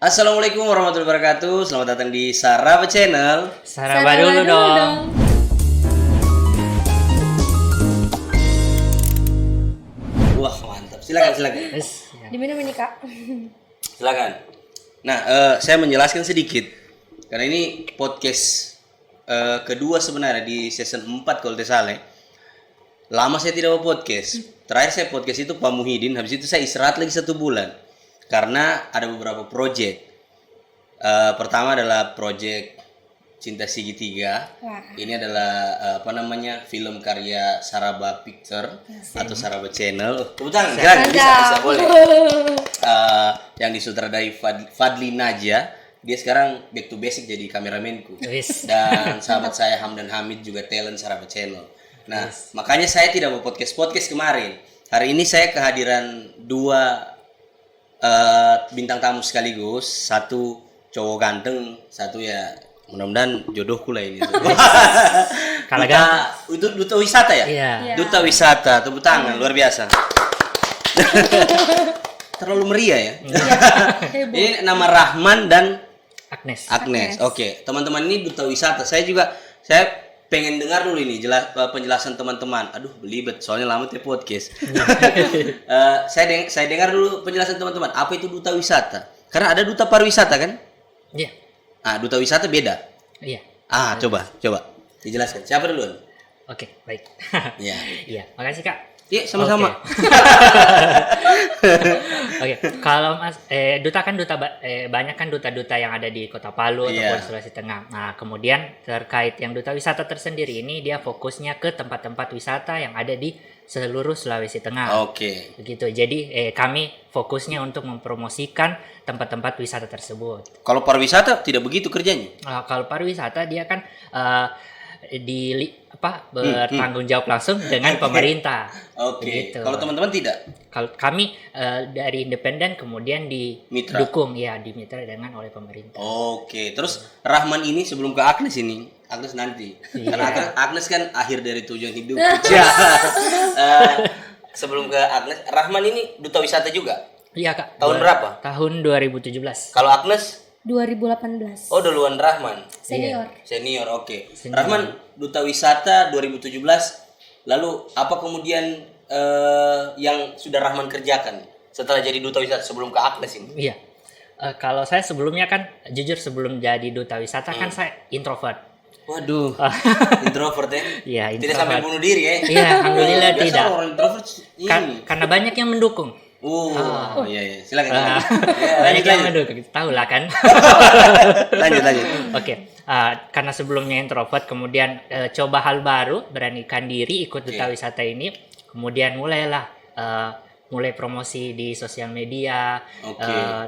Assalamualaikum warahmatullahi wabarakatuh. Selamat datang di Saraba Channel. Saraba dulu dong. Wah, mantap. Silakan. Ya. Di mana ini Kak? Silakan. Nah, saya menjelaskan sedikit. Karena ini podcast kedua sebenarnya di season 4 kalau tidak salah. Lama saya tidak mau podcast. Terakhir saya podcast itu Pak Muhyiddin. Habis itu saya istirahat lagi 1 bulan. Karena ada beberapa project. Pertama adalah project Cinta Segitiga. Wah. Ini adalah film karya Saraba Picture atau Saraba Channel. Tepuk tangan, keren, bisa boleh. Yang disutradai Fadli Naja. Dia sekarang back to basic jadi kameramenku. Dan sahabat saya Hamdan Hamid juga talent Saraba Channel. Nah, makanya saya tidak mau podcast kemarin. Hari ini saya kehadiran 2 bintang tamu sekaligus, satu cowok ganteng, satu ya mudah-mudahan jodohku lah ini. Kalau duta wisata ya? Iya. Duta wisata, tepuk tangan, luar biasa. Terlalu meriah ya. Ini nama Rahman dan Agnes. Oke, teman-teman ini duta wisata. Saya pengen dengar dulu ini penjelasan teman-teman. Aduh, belibet soalnya lama tuh podcast. Saya dengar dulu penjelasan teman-teman. Apa itu duta wisata? Karena ada duta pariwisata kan? Iya. Duta wisata beda. Iya. Coba dijelaskan. Siapa duluan? Oke, baik. Iya. Iya, makasih Kak. Iya, sama-sama. Oke, kalau duta kan banyak kan duta-duta yang ada di Kota Palu ataupun Sulawesi Tengah. Nah, kemudian terkait yang duta wisata tersendiri ini dia fokusnya ke tempat-tempat wisata yang ada di seluruh Sulawesi Tengah. Oke. Begitu. Jadi kami fokusnya untuk mempromosikan tempat-tempat wisata tersebut. Kalau pariwisata tidak begitu kerjanya. Kalau pariwisata dia kan bertanggung jawab langsung dengan pemerintah. Oke. Begitu. Kalau teman-teman tidak? Kalau kami dari independen kemudian didukung dimitra dengan oleh pemerintah. Oke. Terus Rahman ini sebelum ke Agnes ini, Agnes nanti. Karena Agnes kan akhir dari tujuan hidup. Sebelum ke Agnes, Rahman ini duta wisata juga. Iya Kak. Tahun berapa? Tahun 2017. Kalau Agnes? 2018. Oh, duluan Rahman. Senior, oke. Rahman duta wisata 2017. Lalu apa kemudian yang sudah Rahman kerjakan setelah jadi duta wisata sebelum ke Agnes ini? Iya. Kalau saya sebelumnya kan jujur sebelum jadi duta wisata kan saya introvert. Waduh, introvert ya? Iya, introvert. Tidak sampai bunuh diri ya? Iya, alhamdulillah biasa tidak. Orang introvert Karena banyak yang mendukung. Iya. Silakan. Banyak yang mendukung, tahu lah kan. lanjut. Oke. Karena sebelumnya introvert, kemudian coba hal baru, beranikan diri ikut duta wisata ini, kemudian mulai promosi di sosial media,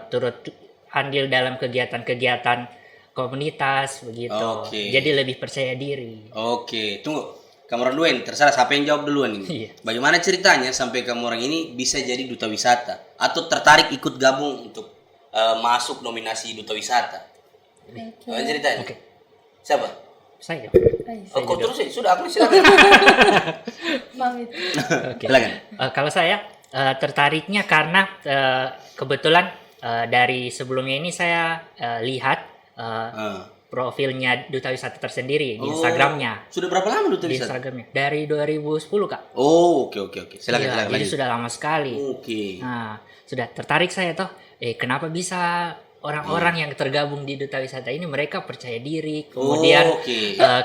turut andil dalam kegiatan-kegiatan komunitas begitu. Jadi lebih percaya diri. Oke, tunggu. Kamu orang dua ini, terserah siapa yang jawab duluan ini. Iya. Bagaimana ceritanya sampai kamu orang ini bisa jadi duta wisata atau tertarik ikut gabung untuk masuk nominasi duta wisata? Bagaimana ceritanya? Oke. Siapa? Saya. Kok terus ya? Sudah, aku silakan. Oke. Silakan. Kalau saya tertariknya karena kebetulan dari sebelumnya ini saya lihat profilnya duta wisata tersendiri di Instagramnya. Sudah berapa lama duta Di wisata? Instagramnya dari 2010 Kak. Oh, oke. Silakan. Jadi sudah lama sekali. Oke. Nah, sudah tertarik saya toh. Kenapa bisa orang-orang yang tergabung di duta wisata ini mereka percaya diri, kemudian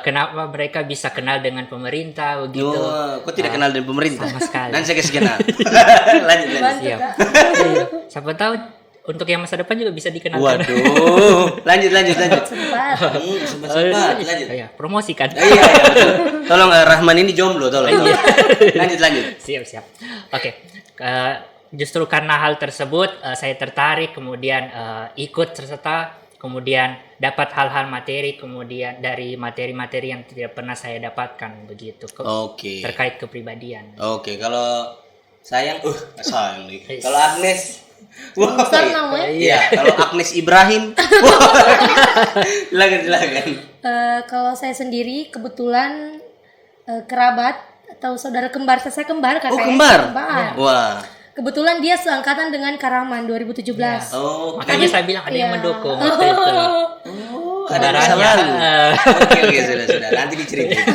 kenapa mereka bisa kenal dengan pemerintah begitu? Kok tidak kenal dengan pemerintah? Sama sekali. Nanti saya kasih kenal. lanjut. Siap. Siapa tahu untuk yang masa depan juga bisa dikenalkan. Waduh. Lanjut. Sempat. Lanjut. Ya, promosikan. Iya, betul. Tolong Rahman ini jomblo, tolong. Lanjut. Siap. Oke. Justru karena hal tersebut saya tertarik, kemudian ikut serta, kemudian dapat hal-hal materi, kemudian dari materi-materi yang tidak pernah saya dapatkan begitu. Terkait kepribadian. Oke, kalau sayang nih. Kalau Agnes Iya, kalau Agnes Ibrahim. Silakan. Kalau saya sendiri kebetulan kerabat atau saudara kembar, saya kembar katanya. Kembar. Wah. kebetulan dia seangkatan dengan Karaman 2017. Oh, Makanya saya bilang ada yang Iya. mendukung waktu itu. ada masa Saudaranya. lalu. Oke, sudah. Nanti diceritain.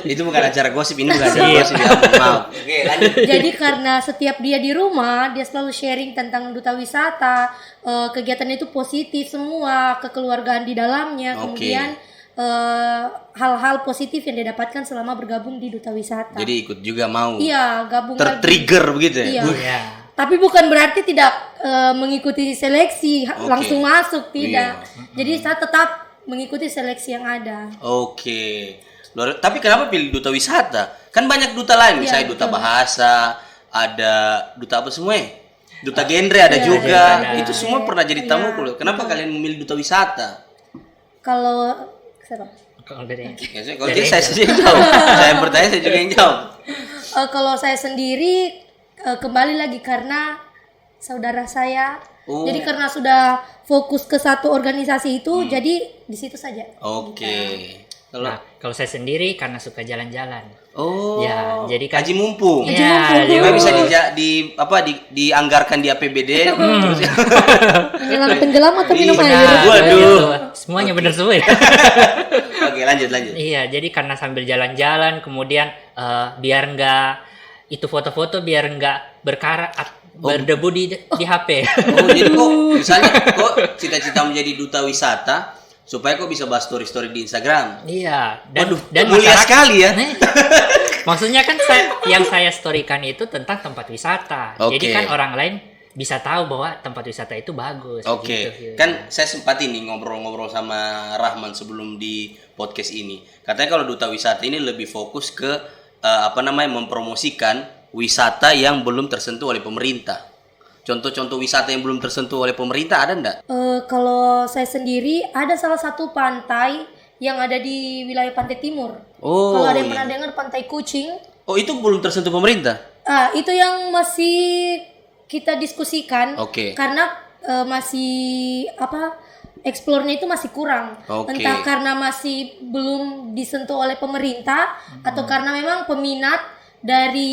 Itu bukan acara gosip, ini bukan acara Iya. gosip. Ya, maaf. Oke, lanjut. Jadi karena setiap dia di rumah, dia selalu sharing tentang duta wisata, kegiatannya itu positif semua, kekeluargaan di dalamnya, Oke. kemudian hal-hal positif yang dia dapatkan selama bergabung di duta wisata. Jadi ikut juga mau. Iya, gabung lagi. Tertrigger begitu ya? Iya. Iya. Tapi bukan berarti tidak mengikuti seleksi Oke. langsung masuk, tidak. Iya. Jadi saya tetap mengikuti seleksi yang ada. Oke. Tapi kenapa pilih duta wisata? Kan banyak duta lain, misalnya duta bahasa, ada duta apa semua ya? Duta genre ada juga. ada. Itu semua pernah jadi tamu loh. Kenapa kalian memilih duta wisata? Kalau siapa? Kalau dari Ya, kalau jadi saya saja yang jawab. Saya bertanya, saya juga yang jawab. Kalau saya sendiri kembali lagi karena saudara saya. Oh. Jadi karena sudah fokus ke satu organisasi itu, jadi di situ saja. Oke. Kalau kalau saya sendiri karena suka jalan-jalan. oh, Ya, jadi kan haji mumpung. ya, Nggak bisa dianggarkan di APBD terus ya. Menyelam tenggelam atau minum Iya. air? Waduh. Gitu. Semuanya benar semua ya. Oke, lanjut. Iya, jadi karena sambil jalan-jalan, kemudian biar nggak itu foto-foto biar nggak berdebu di HP. Oh, jadi kok misalnya kok cita-cita menjadi duta wisata supaya kok bisa bahas story-story di Instagram. Iya, Waduh, mulia sekali ya. Nih, maksudnya kan yang saya storykan itu tentang tempat wisata. Oke. Jadi kan orang lain bisa tahu bahwa tempat wisata itu bagus. Oke, gitu. kan saya sempat ini ngobrol-ngobrol sama Rahman sebelum di podcast ini. Katanya kalau duta wisata ini lebih fokus ke mempromosikan wisata yang belum tersentuh oleh pemerintah. Contoh-contoh wisata yang belum tersentuh oleh pemerintah ada enggak? Kalau saya sendiri ada salah satu pantai yang ada di wilayah Pantai Timur. Oh, Kalau ada yang iya. pernah dengar Pantai Kucing, Oh, itu belum tersentuh pemerintah? itu yang masih kita diskusikan. Oke. Karena masih eksplornya itu masih kurang. Oke. Entah karena masih belum disentuh oleh pemerintah atau karena memang peminat dari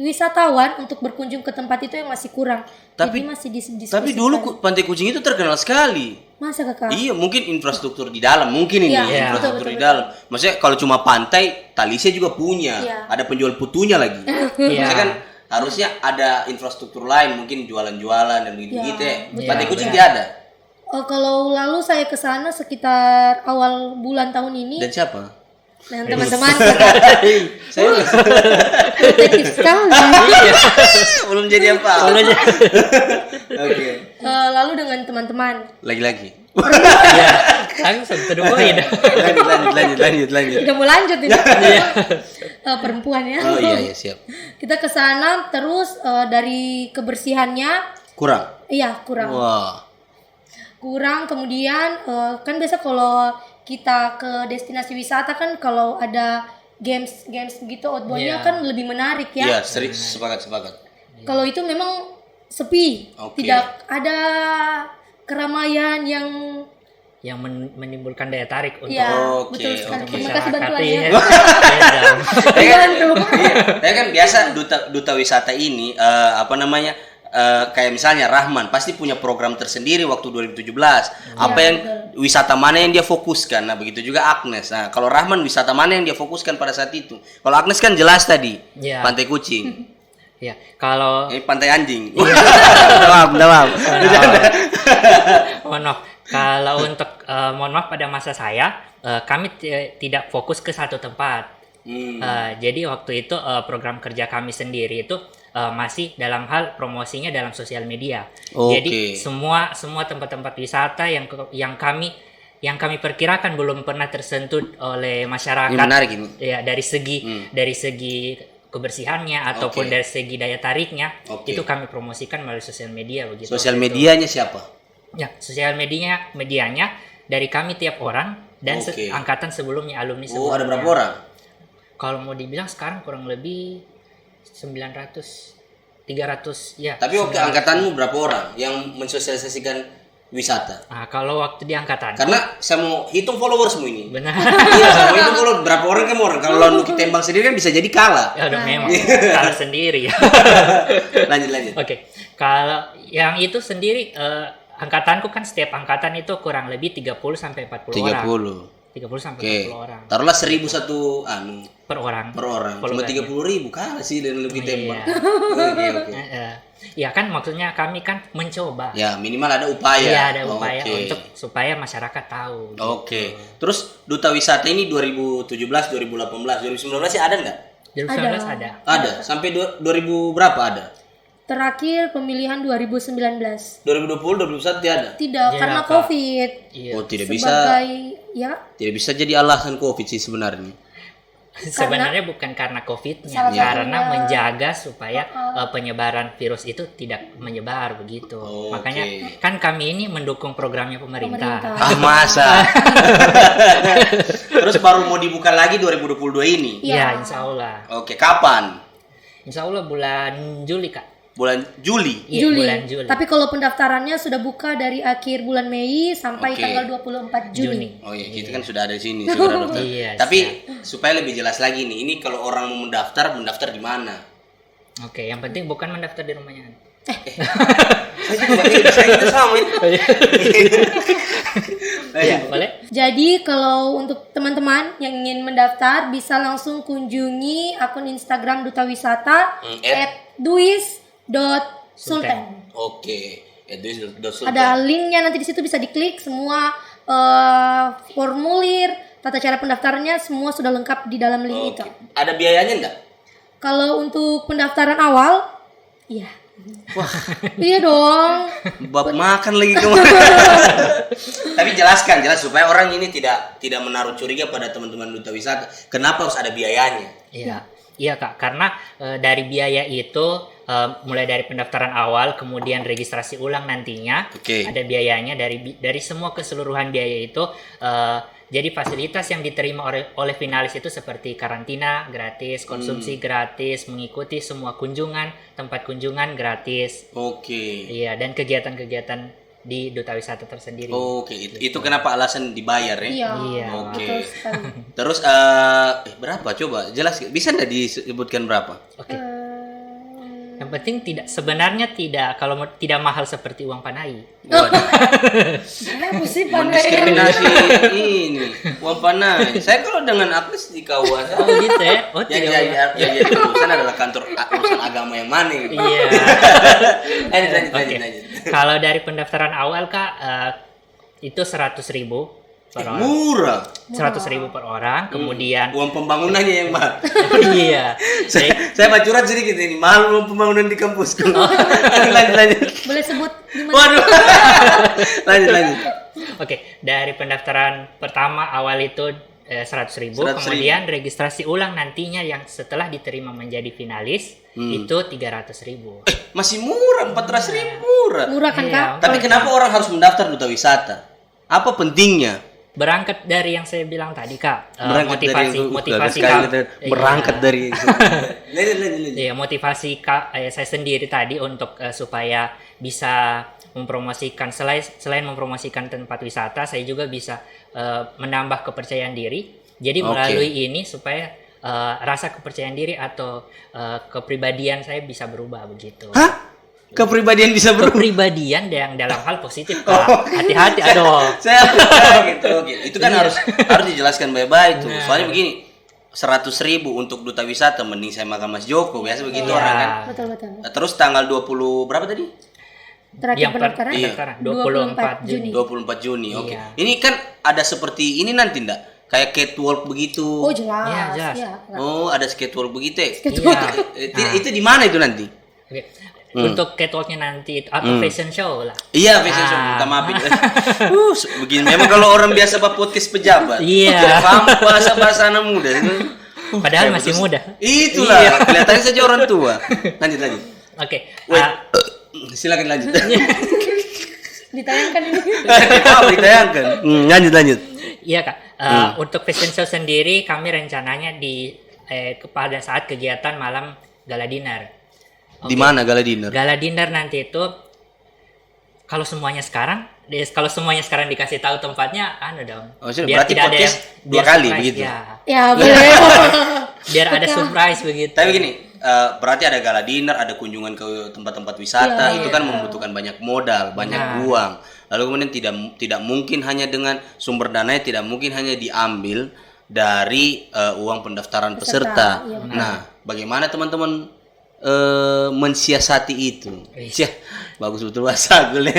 wisatawan untuk berkunjung ke tempat itu yang masih kurang. Tapi- Jadi masih diskusikan. Tapi dulu Pantai Kucing itu terkenal sekali. Masa kakak? Iya, mungkin infrastruktur di dalam, mungkin ini Iya, infrastruktur betul, di dalam. Maksudnya kalau cuma pantai, Talisia juga punya, Iya. ada penjual putunya lagi. Iya. Maksudnya kan harusnya ada infrastruktur lain, mungkin jualan-jualan dan begitu-begitu ya. betul. Pantai Iya, Kucing benar. tidak ada. Kalau lalu saya ke sana sekitar awal bulan tahun ini Dan siapa? dengan teman-teman Saya protektif sekali. belum jadi apa. Oke. Lalu dengan teman-teman Lagi-lagi. Iya. Kan satu poin. Lanjut. udah mau lanjut ini. Perempuan ya. Oh iya siap. Kita ke sana terus dari kebersihannya Kurang. iya kurang. Wah. Kurang kemudian kan biasa kalau kita ke destinasi wisata kan kalau ada games gitu outboundnya Iya. kan lebih menarik ya. Iya, sepakat. Kalau itu memang sepi, Oke. tidak ada keramaian yang menimbulkan daya tarik untuk ya Oke, betul sekali. oke. Terima kasih masyarakat. bantuannya. Iya. Iya. Bantu. Iya, kan biasa duta wisata ini kayak misalnya Rahman pasti punya program tersendiri waktu 2017. Apa yang wisata mana yang dia fokuskan? Nah, begitu juga Agnes. Nah, kalau Rahman wisata mana yang dia fokuskan pada saat itu? Kalau Agnes kan jelas tadi, Iya. Pantai Kucing. Ya, kalau Ini Pantai Anjing. Maaf. mohon maaf. Kalau untuk mohon maaf pada masa saya, kami tidak fokus ke satu tempat. Jadi waktu itu program kerja kami sendiri itu masih dalam hal promosinya dalam sosial media. Oke. Jadi semua tempat-tempat wisata yang kami perkirakan belum pernah tersentuh oleh masyarakat. Ini menarik ini. Ya, dari segi kebersihannya ataupun Oke. dari segi daya tariknya, Oke. itu kami promosikan melalui sosial media begitu. Sosial waktu itu. medianya siapa? Ya, sosial medianya dari kami tiap orang dan Oke. angkatan sebelumnya, alumni Oh, sebelumnya. ada berapa orang? Kalau mau dibilang sekarang kurang lebih 900 300 ya. Tapi waktu 900. angkatanmu berapa orang yang mensosialisasikan wisata? Nah, kalau waktu di angkatan, Karena saya mau hitung followersmu ini. benar. Iya, saya mau hitung follower berapa orang kamu orang. Kalau lawan Lucky tembak sendiri kan bisa jadi kalah. Ya udah memang kalah sendiri. Lanjut. Oke, kalau yang itu sendiri angkatanku kan setiap angkatan itu kurang lebih 30 sampai 40 orang. 30 sampai Oke. 40 orang Taruhlah 1.000 satu per orang. per orang. Cuma Followernya. 30.000 kalah sih dan Lucky tembak. Iya. Oke. Ya kan maksudnya kami kan mencoba. Ya, minimal ada upaya. Iya, ada upaya Oke. untuk supaya masyarakat tahu. gitu. Oke. Terus Duta Wisata ini 2017, 2018, 2019 sih ada nggak? 2019 ada. Ada. Sampai 2000 berapa ada? Terakhir pemilihan 2019. 2020, 2021 tidak ada? Tidak, Iya, karena Kak. COVID. Iya. Oh, tidak bisa. Sebagai ya Tidak bisa jadi alasan Covid sih sebenarnya. Sebenarnya bukan karena COVID-nya, Salah karena satunya. menjaga supaya penyebaran virus itu tidak menyebar begitu. Oke. Makanya kan kami ini mendukung programnya pemerintah. Ah, masa? Terus baru mau dibuka lagi 2022 ini? Iya, insya Allah. Oke, kapan? Insya Allah bulan Juli, Kak. Bulan Juli? Iya, Juli. bulan Juli. Tapi kalau pendaftarannya sudah buka dari akhir bulan Mei sampai Oke. tanggal 24 Juni. Oh iya, kita kan sudah ada di sini, saudara dokter. Iya, Tapi supaya lebih jelas lagi nih, ini kalau orang mau mendaftar di mana? Oke, yang penting bukan mendaftar di rumahnya. Saya kita sama ini. Iya, boleh? Jadi kalau untuk teman-teman yang ingin mendaftar bisa langsung kunjungi akun Instagram Duta Wisata @duis.sultan. Oke. Ada linknya nanti di situ bisa diklik semua formulir, tata cara pendaftarannya semua sudah lengkap di dalam link itu. Ada biayanya enggak? Kalau untuk pendaftaran awal, iya. Wah, iya dong. Bab makan lagi kemarin. Tapi jelas supaya orang ini tidak menaruh curiga pada teman-teman Duta Wisata. Kenapa harus ada biayanya? Iya. Iya, Kak, karena dari biaya itu mulai dari pendaftaran awal kemudian registrasi ulang nantinya Oke. ada biayanya dari semua keseluruhan biaya itu jadi fasilitas yang diterima oleh finalis itu seperti karantina gratis, konsumsi gratis, mengikuti semua tempat kunjungan gratis. Oke. Iya, dan kegiatan-kegiatan di Duta Wisata tersendiri. Oke, itu kenapa alasan dibayar ya? Iya. Iya. Oke. Betul sekali. Terus berapa coba? Jelas bisa enggak disebutkan berapa? Oke. Yang penting sebenarnya tidak tidak mahal seperti uang panai. Waduh, Kenapa sih mendiskriminasi ini uang panai. Saya kalau dengan Agnes di kawasan Oh gitu ya? Oh yang tidak. jadi urusan adalah kantor urusan agama yang mana gitu. Iya. Lanjut. Kalau dari pendaftaran awal, Kak, itu 100.000 per orang. Murah. 100.000 per orang. Kemudian Uang pembangunannya yang mahal. iya. Saya mau curhat sedikit ini. Mahal uang pembangunan di kampusku. Lanjut. Boleh sebut di mana? Waduh. lanjut. Oke, dari pendaftaran pertama awal itu 100.000, 100.000. kemudian registrasi ulang nantinya yang setelah diterima menjadi finalis itu 300.000. Masih murah, 400.000 murah. Murah kan, Iya. Kak? Tapi kenapa orang harus mendaftar Duta Wisata? Apa pentingnya? Berangkat dari yang saya bilang tadi, Kak, Motivasi Kak. berangkat Iya. dari lanjut. Iya, motivasi saya sendiri tadi untuk supaya bisa mempromosikan selain mempromosikan tempat wisata, saya juga bisa menambah kepercayaan diri. Jadi melalui ini supaya rasa kepercayaan diri atau kepribadian saya bisa berubah begitu. Hah? Kepribadian bisa berubah? Kepribadian yang dalam hal positif, Kak. Hati-hati, aduh. Saya gitu. Itu kan harus dijelaskan baik-baik tuh. Soalnya begini, 100.000 untuk Duta Wisata mending saya makan Mas Joko, biasa begitu Iya. orang kan. Betul. Terus tanggal 20 berapa tadi? Terakhir Yang pendaftaran pendaftaran 24 Juni. 24 Juni. Oke. Iya. Ini kan ada seperti ini nanti ndak? Kayak catwalk begitu. Oh jelas. Iya, jelas. Iya. Oh, ada skatewalk begitu ya? Iya. Itu di mana itu nanti? Oke. Untuk catwalknya nanti atau fashion show lah. Iya, fashion show. Minta maaf. Begini memang kalau orang biasa buat podcast pejabat. Iya. Tidak paham bahasa anak muda. Padahal masih muda. Itulah, Iya. kelihatannya saja orang tua. Lanjut. Oke. Silakan lanjut. Ditayangkan ini. Ditayangkan. Lanjut. Iya, Kak. Untuk fashion show sendiri kami rencananya pada saat kegiatan malam gala dinner. Di mana gala dinner? Gala dinner nanti itu kalau semuanya sekarang Kalau semuanya sekarang dikasih tahu tempatnya, dong. Oh, sudah, berarti podcast dua kali surprise, begitu. Ya boleh. Biar ada surprise begitu. Tapi gini, berarti ada gala dinner, ada kunjungan ke tempat-tempat wisata, itu kan membutuhkan banyak modal, banyak uang. Lalu kemudian tidak mungkin hanya dengan sumber dananya, tidak mungkin hanya diambil dari uang pendaftaran peserta. Nah, bagaimana teman-teman mensiasati itu? Cih, bagus betul bahasa gue.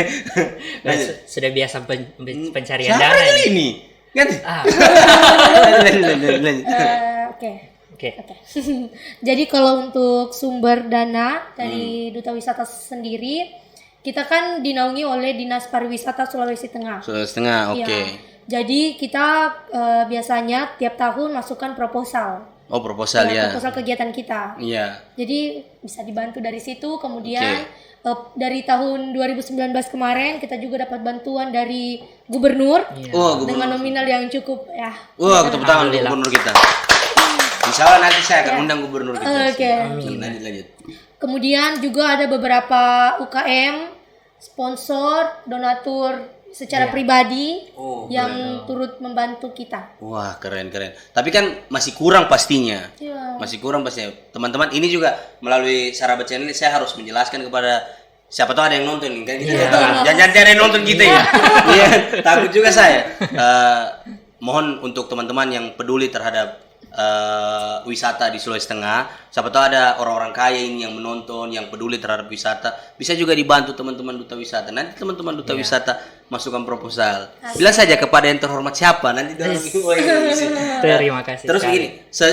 Sudah biasa pencarian Siapa dana kali ini? Kan? Oke. Oke. Jadi kalau untuk sumber dana dari Duta Wisata sendiri, kita kan dinaungi oleh Dinas Pariwisata Sulawesi Tengah. Sulawesi Tengah, oke. Iya. Jadi kita biasanya tiap tahun masukkan proposal. Oh, proposal ya. Proposal kegiatan kita. Iya. Jadi bisa dibantu dari situ. Kemudian dari tahun 2019 kemarin kita juga dapat bantuan dari gubernur Oh, dengan nominal yang cukup ya. Wah, tepuk tangan untuk gubernur kita. Insya Allah nanti saya akan undang gubernur kita. Oke. Lanjut. Kemudian juga ada beberapa UKM, sponsor, donatur secara pribadi yang turut membantu kita. Wah, keren. Tapi kan masih kurang pastinya. Iya. Masih kurang pastinya. Teman-teman, ini juga melalui Saraba Channel ini saya harus menjelaskan kepada siapa tahu ada yang nonton kan kita tahu. Jangan ada yang nonton kita ya. Iya, takut juga saya. Mohon untuk teman-teman yang peduli terhadap wisata di Sulawesi Tengah, siapa tahu ada orang-orang kaya ini yang menonton, yang peduli terhadap wisata, bisa juga dibantu teman-teman Duta Wisata. Nanti teman-teman Duta Wisata masukkan proposal. Bilang saja kepada yang terhormat siapa, nanti dalam Terima kasih. Terus sekali. begini,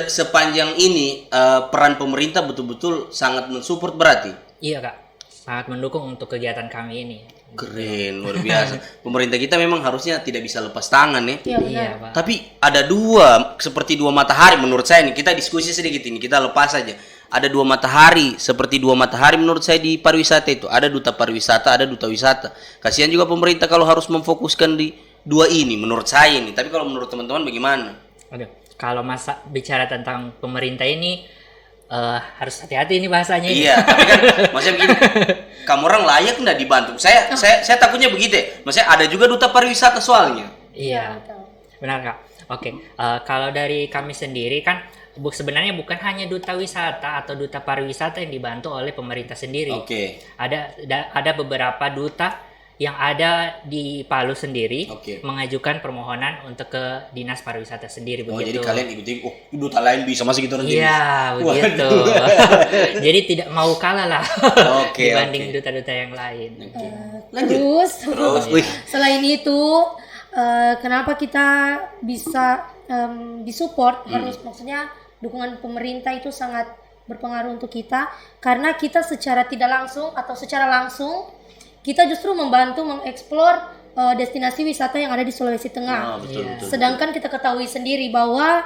sepanjang ini peran pemerintah betul-betul sangat mensupport berarti. Iya Kak, sangat mendukung untuk kegiatan kami ini. Keren, luar biasa. Pemerintah kita memang harusnya tidak bisa lepas tangan ya. Iya benar. Iya Pak. Tapi ada dua, seperti dua matahari menurut saya nih. Kita diskusi sedikit ini, kita lepas saja. Ada dua matahari, seperti dua matahari menurut saya di pariwisata itu. Ada duta pariwisata, ada duta wisata. Kasihan juga pemerintah kalau harus memfokuskan di dua ini, menurut saya ini. Tapi kalau menurut teman-teman bagaimana? Aduh, kalau bicara tentang pemerintah ini harus hati-hati ini bahasanya. Iya, tapi kan maksudnya begini, kamu orang layak nggak dibantu? Saya takutnya begitu ya. Maksudnya ada juga duta pariwisata soalnya. Iya, benar Kak. Oke, kalau dari kami sendiri kan sebenarnya bukan hanya duta wisata atau duta pariwisata yang dibantu oleh pemerintah sendiri. Oke. Ada beberapa duta yang ada di Palu sendiri Oke. mengajukan permohonan untuk ke Dinas Pariwisata sendiri Oh, begitu. jadi kalian ikuti, duta lain bisa masuk gitu nanti. Iya, begitu. Jadi tidak mau kalah lah Oke, dibanding duta-duta yang lain. Terus Wih. selain itu kenapa kita bisa disupport harus maksudnya dukungan pemerintah itu sangat berpengaruh untuk kita karena kita secara tidak langsung atau secara langsung kita justru membantu mengeksplor destinasi wisata yang ada di Sulawesi Tengah. Betul. Sedangkan kita ketahui sendiri bahwa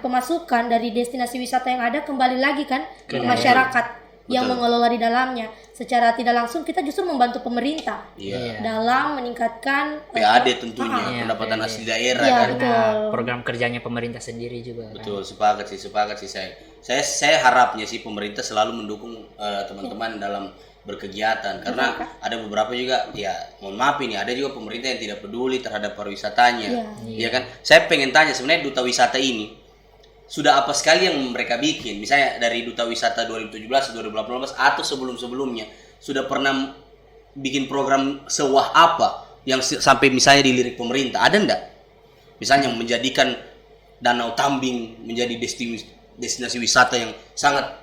pemasukan dari destinasi wisata yang ada kembali lagi kan ke masyarakat yang mengelola di dalamnya. Secara tidak langsung kita justru membantu pemerintah dalam meningkatkan PAD tentunya, pendapatan asli daerah Iya, kan. betul. Program kerjanya pemerintah sendiri juga. Betul, sepakat sih saya harapnya sih pemerintah selalu mendukung teman-teman dalam berkegiatan karena ada beberapa juga ya mohon maaf ini ada juga pemerintah yang tidak peduli terhadap pariwisatanya. Iya kan? Saya pengen tanya sebenarnya duta wisata ini sudah apa sekali yang mereka bikin? Misalnya dari duta wisata 2017, 2018 atau sebelum-sebelumnya sudah pernah bikin program sewah apa yang sampai misalnya dilirik pemerintah? Ada enggak? Misalnya menjadikan Danau Tambing menjadi destinasi wisata yang sangat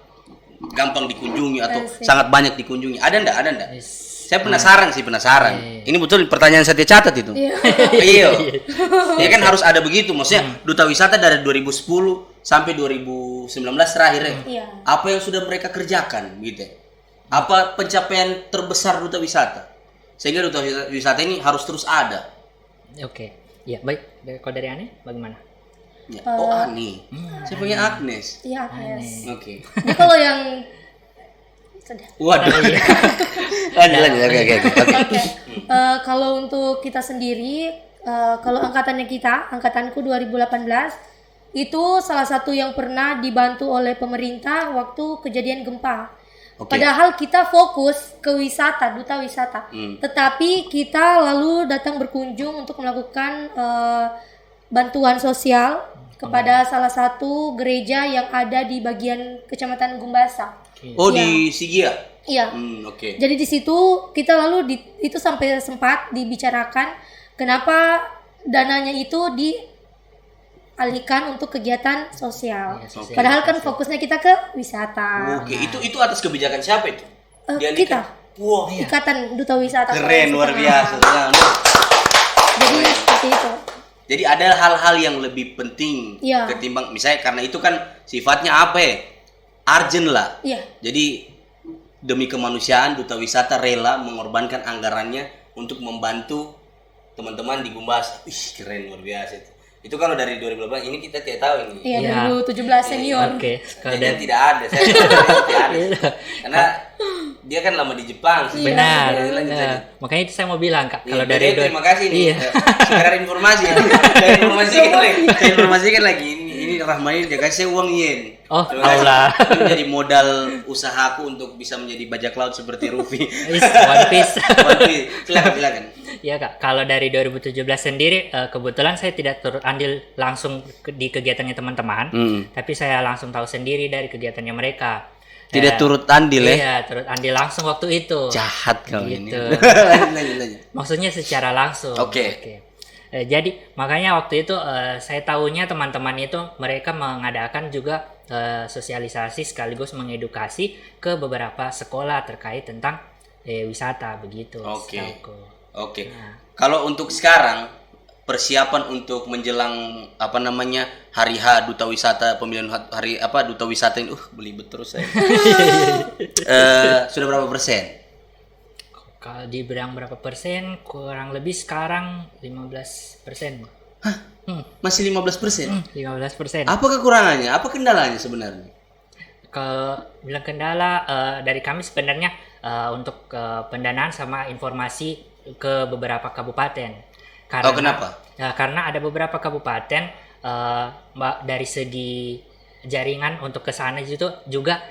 gampang dikunjungi atau sangat banyak dikunjungi. Ada enggak? Saya penasaran. Ini betul pertanyaan saya catat itu. Iya. Ya kan harus ada begitu. Maksudnya duta wisata dari 2010 sampai 2019 terakhir ya. Apa yang sudah mereka kerjakan gitu. Apa pencapaian terbesar duta wisata? Sehingga duta wisata ini harus terus ada. Oke. Ya, baik. Kalau dari Ane bagaimana? Ya. Oh, Ani. Saya punya Agnes. Iya, Agnes. Oke. Jadi kalau yang sudah. Waduh. Lanjut. Oke. Kalau untuk kita sendiri, kalau angkatanku 2018 itu salah satu yang pernah dibantu oleh pemerintah waktu kejadian gempa. Oke. Padahal kita fokus ke wisata, duta wisata. Tetapi kita lalu datang berkunjung untuk melakukan bantuan sosial kepada salah satu gereja yang ada di bagian Kecamatan Gumbasa. Oh, Iya. di Sigia. Iya. Oke. Jadi di situ kita lalu itu sampai sempat dibicarakan kenapa dananya itu dialihkan untuk kegiatan sosial. Iya, sosial. Padahal kan fokusnya kita ke wisata. Oke, itu atas kebijakan siapa itu? Dialihkan. Kita Wah, Ikatan Duta Wisata. keren, luar Sulawesi biasa. Tengah. Jadi seperti itu. Jadi ada hal-hal yang lebih penting Iya. ketimbang misalnya karena itu kan sifatnya apa ya? Urgent lah. Iya. Jadi demi kemanusiaan Duta Wisata rela mengorbankan anggarannya untuk membantu teman-teman di Gumbasa. Ih, keren, luar biasa itu. Itu kalau dari 2018 ini kita tidak tahu ini. Iya, Iya. 2017 senior. Oke, kalau Kayaknya dari tidak ada, saya tidak ada. Karena dia kan lama di Jepang. benar. Lanjut, Nah, makanya itu saya mau bilang Kak, kalau Iya, dari terima kasih nih. Iya. Sekedar informasi. Saya informasikan lagi. Ini Rahmani dia kasih uang yen. Oh, Terima kasih. Allah. Itu menjadi modal usahaku untuk bisa menjadi bajak laut seperti Rufi. One Piece. Silakan. Iya Kak, kalau dari 2017 sendiri kebetulan saya tidak turut andil langsung di kegiatannya teman-teman, tapi saya langsung tahu sendiri dari kegiatannya mereka. Tidak turut andil ya? Iya, turut andil langsung waktu itu. Jahat kau ini. Gitu. Lanjut. Maksudnya secara langsung. Oke. Jadi makanya waktu itu saya tahunya teman-teman itu mereka mengadakan juga sosialisasi sekaligus mengedukasi ke beberapa sekolah terkait tentang wisata begitu. Oke. setauku. Oke. Nah. Kalau untuk sekarang persiapan untuk menjelang Hari H Duta Wisata pemilihan hari Duta Wisata ini belibet terus saya. Sudah berapa persen? Kalau dibilang berapa persen, kurang lebih sekarang 15%. Hah? Masih 15%? 15%. Apa kekurangannya? Apa kendalanya sebenarnya? Kalau bilang kendala dari kami sebenarnya untuk pendanaan sama informasi ke beberapa kabupaten. Kenapa? Karena ada beberapa kabupaten dari segi jaringan untuk ke sana itu juga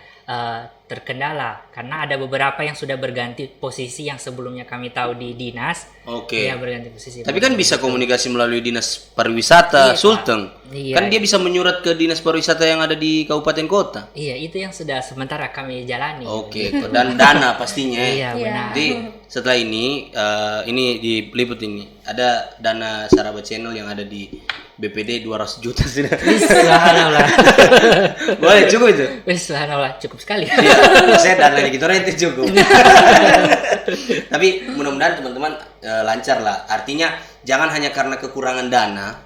terkendala karena ada beberapa yang sudah berganti posisi yang sebelumnya kami tahu di dinas. Oke. Iya, berganti posisi. Tapi kan bisa komunikasi melalui Dinas Pariwisata Iya, Sulteng. Iya. Kan dia bisa menyurat ke Dinas Pariwisata yang ada di kabupaten kota. Iya, itu yang sudah sementara kami jalani. Oke, dan dana pastinya. Iya, Iya. benar. Jadi setelah ini diliput ini ada dana Saraba Channel yang ada di BPD 200 juta sudah. Subhanallah. Boleh cukup itu. Subhanallah, cukup sekali. Iya, saya dana gitu itu cukup. Tapi mudah-mudahan teman-teman lancar lah. Artinya jangan hanya karena kekurangan dana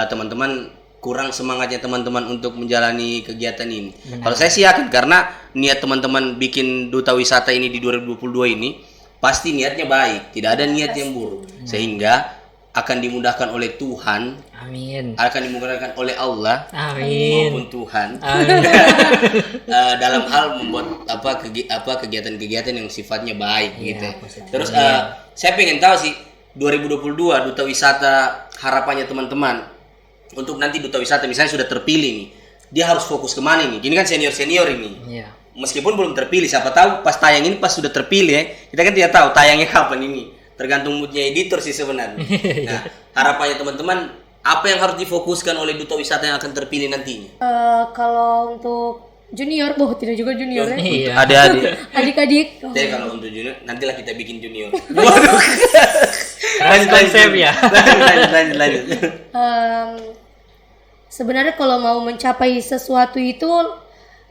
teman-teman kurang semangatnya teman-teman untuk menjalani kegiatan ini. Kalau saya sih yakin karena niat teman-teman bikin Duta Wisata ini di 2022 ini pasti niatnya baik, tidak ada niat yang buruk. Sehingga akan dimudahkan oleh Tuhan, Amin. akan dimudahkan oleh Allah Amin. maupun Tuhan Amin. dalam hal membuat kegiatan-kegiatan yang sifatnya baik gitu. positif. Terus saya pengen tahu sih 2022 Duta Wisata harapannya teman-teman untuk nanti Duta Wisata misalnya sudah terpilih nih, dia harus fokus kemana nih? Gini kan senior ini. Iya. Meskipun belum terpilih, siapa tahu pas tayang ini pas sudah terpilih ya, kita kan tidak tahu tayangnya kapan ini. Tergantung moodnya editor sih sebenarnya. Nah, harapannya teman-teman apa yang harus difokuskan oleh Duta Wisata yang akan terpilih nantinya? Kalau untuk junior, tidak juga junior ya. Iya. Adik-adik. Adik-adik. Jadi kalau untuk junior, nantilah kita bikin junior. Waduh. Konsep ya. Lanjut. Sebenarnya kalau mau mencapai sesuatu itu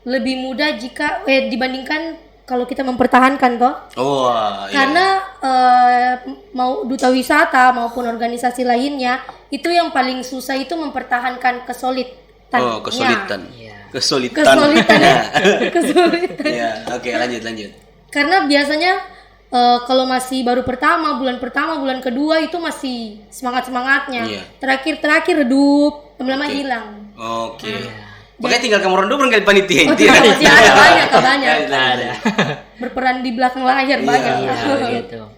lebih mudah jika dibandingkan kalau kita mempertahankan toh. Oh, iya. Karena mau Duta Wisata maupun organisasi lainnya itu yang paling susah itu mempertahankan kesulitan. Oh, kesulitan. Iya. Kesulitan. Kesulitan ya. Kesulitan. Iya, oke, lanjut. Karena biasanya kalau masih baru bulan pertama, bulan kedua itu masih semangat-semangatnya. Iya. Terakhir redup, lama-lama hilang. Oke. Makanya tinggal kamu rondo berangkat panitia. Oh, tidak, masih ada banyak. Ada. Berperan di belakang layar banyak. Iya, gitu.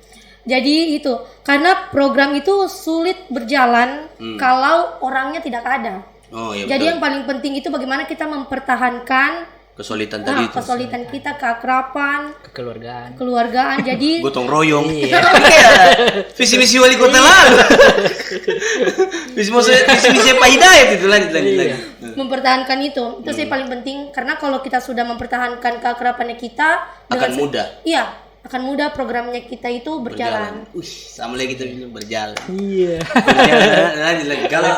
Jadi itu, karena program itu sulit berjalan kalau orangnya tidak ada. Oh, iya Jadi betul. yang paling penting itu bagaimana kita mempertahankan Kesulitan tadi itu. kesulitan kita, keakraban, kekeluargaan. jadi Gotong royong. Iya. Visi misi wali kota lalu. Visi misi Pak Hidayat itu lanjut. mempertahankan itu sih paling penting, karena kalau kita sudah mempertahankan keakrabannya kita Akan mudah. Iya, akan mudah programnya kita itu berjalan. Sama lagi kita berjalan. Iya. Lanjut lagi. Kalau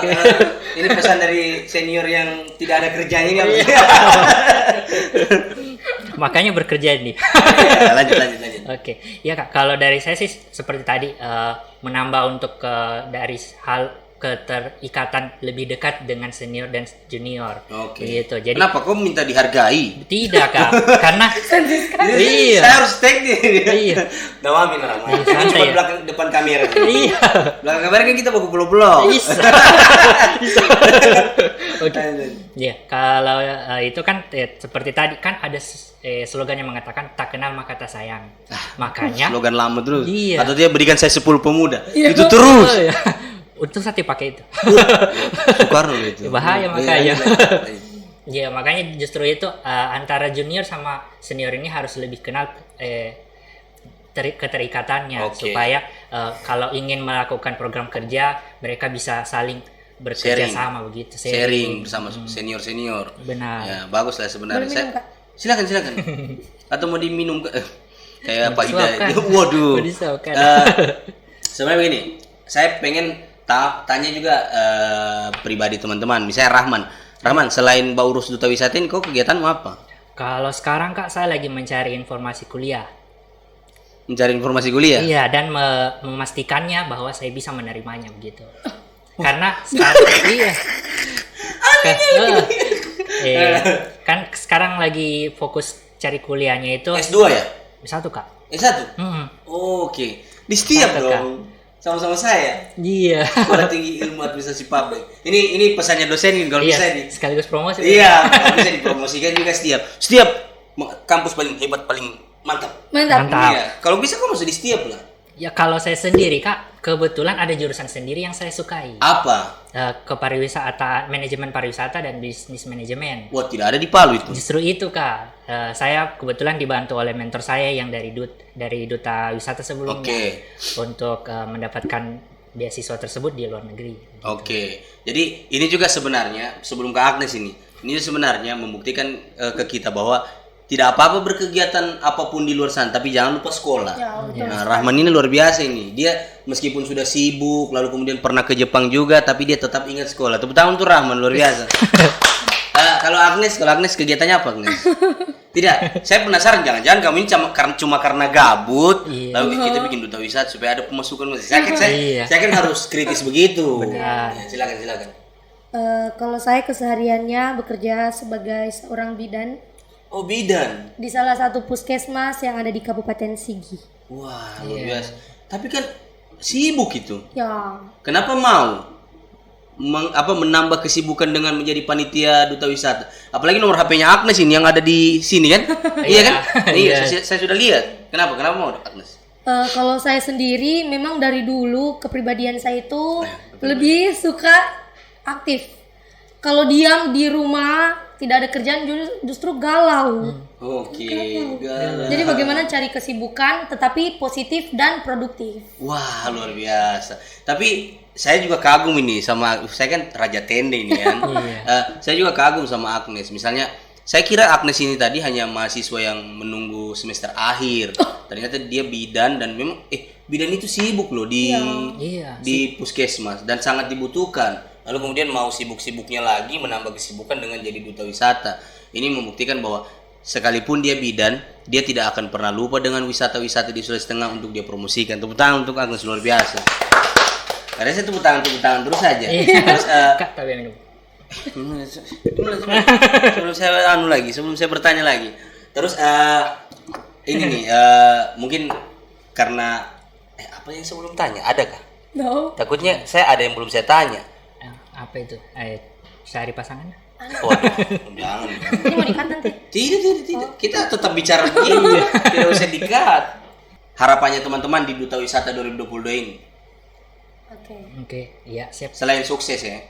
ini pesan dari senior yang tidak ada kerjanya ini apa? Makanya bekerja nih. Lanjut. Oke, ya Kak, kalau dari saya sih seperti tadi menambah untuk dari hal keterikatan lebih dekat dengan senior dan junior. Oke. Gitu. Jadi Kenapa kau minta dihargai? tidak Kak, karena iya. Saya harus take nih. Iya. Nawamin Rama. Iya, Ini santai cuma ya. belakang depan kamera. Iya. Belakang kamera kan kita baku pulau-pulau. Bisa. Oke. Ya, kalau itu kan seperti tadi kan ada slogan yang mengatakan tak kenal maka tak sayang. Makanya Slogan lama terus. Iya. Atau dia berikan saya 10 pemuda. Iya. Itu terus. Oh, ya. Untung saya pakai itu. Soekarno itu. Bahaya makanya. Iya. Ya, makanya justru itu antara junior sama senior ini harus lebih kenal keterikatannya. Oke. Supaya kalau ingin melakukan program kerja mereka bisa saling bekerja Sharing. sama begitu. Sharing bersama senior. Benar. Ya, bagus lah sebenarnya. Boleh minum, Kak? Silakan. Atau mau diminum kayak Pak Disuapkan. Hidayat. Waduh. Disuapkan. Sebenarnya begini, saya pengen tanya juga pribadi teman-teman. Misalnya Rahman, selain Mbak urus Duta Wisata ini, kau kegiatanmu apa? Kalau sekarang Kak saya lagi mencari informasi kuliah. Mencari informasi kuliah? Iya, dan memastikannya bahwa saya bisa menerimanya begitu. Karena sekarang iya. Kan sekarang lagi fokus cari kuliahnya itu S2 ya? S1 Kak. S1? Hmm. Oke. Di setiap Satu, dong. Sama-sama saya. Iya. Sekolah Tinggi Ilmu Administrasi Publik. Ini pesannya dosen ini kalau bisa Iya, nih. sekaligus promosi. Iya, kalau bisa dipromosikan juga setiap kampus paling hebat, paling mantap. Mantap. Mantap. Iya. Kalau bisa kau masuk di setiap lah. Ya kalau saya sendiri Kak, kebetulan ada jurusan sendiri yang saya sukai. Apa? Ke pariwisata, manajemen pariwisata dan bisnis manajemen. Wah, tidak ada di Palu itu. Justru itu Kak, saya kebetulan dibantu oleh mentor saya yang dari Duta Wisata sebelumnya. Oke. Untuk mendapatkan beasiswa tersebut di luar negeri. Oke. Jadi ini juga sebenarnya sebelum ke Agnes ini sebenarnya membuktikan ke kita bahwa tidak apa-apa berkegiatan apapun di luar sana, tapi jangan lupa sekolah. Ya, betul. Nah, Rahman ini luar biasa ini. Dia meskipun sudah sibuk, lalu kemudian pernah ke Jepang juga, tapi dia tetap ingat sekolah. Tepuk tangan untuk Rahman, luar biasa. Kalau Agnes kegiatannya apa, Agnes? Tidak, saya penasaran, jangan-jangan kamu ini cuma karena gabut, Iya. lalu kita bikin Duta Wisata supaya ada pemasukan. Iya. Saya kan harus kritis begitu. Benar. Ya, silakan. Kalau saya kesehariannya bekerja sebagai seorang bidan Oh, bidan. di salah satu puskesmas yang ada di Kabupaten Sigi. Wah, luar biasa. Tapi kan sibuk itu. Ya, Kenapa mau menambah kesibukan dengan menjadi panitia Duta Wisata? Apalagi nomor HP-nya Agnes ini yang ada di sini kan? Iya kan? Iya, saya sudah lihat. Kenapa mau Agnes? kalau saya sendiri memang dari dulu kepribadian saya itu lebih suka aktif. Kalau diam di rumah tidak ada kerjaan justru galau. Oke. Jadi bagaimana cari kesibukan tetapi positif dan produktif. Wah, luar biasa. Tapi saya juga kagum ini sama, saya kan raja tende ini kan. Saya juga kagum sama Agnes. Misalnya, saya kira Agnes ini tadi hanya mahasiswa yang menunggu semester akhir. Ternyata dia bidan dan memang bidan itu sibuk loh di puskesmas dan sangat dibutuhkan. Lalu kemudian mau sibuk-sibuknya lagi menambah kesibukan dengan jadi Duta Wisata. Ini membuktikan bahwa sekalipun dia bidan, dia tidak akan pernah lupa dengan wisata-wisata di Sulawesi Tengah untuk dia promosikan. Tepuk tangan untuk Agnes, luar biasa. Karena saya tepuk tangan terus saja. Terus Kak, tapi minum. sebelum saya bertanya lagi. Terus ini nih mungkin karena apa yang saya belum tanya, adakah? No. Takutnya saya ada yang belum saya tanya. Apa itu? Cari pasangan? Waduh, jangan. Ini mau dikat nanti? Tidak. Kita tetap bicara begini. Tidak usah dikat. Harapannya teman-teman di Duta Wisata 2022 ini. Oke. Oke, iya siap. Selain sukses ya.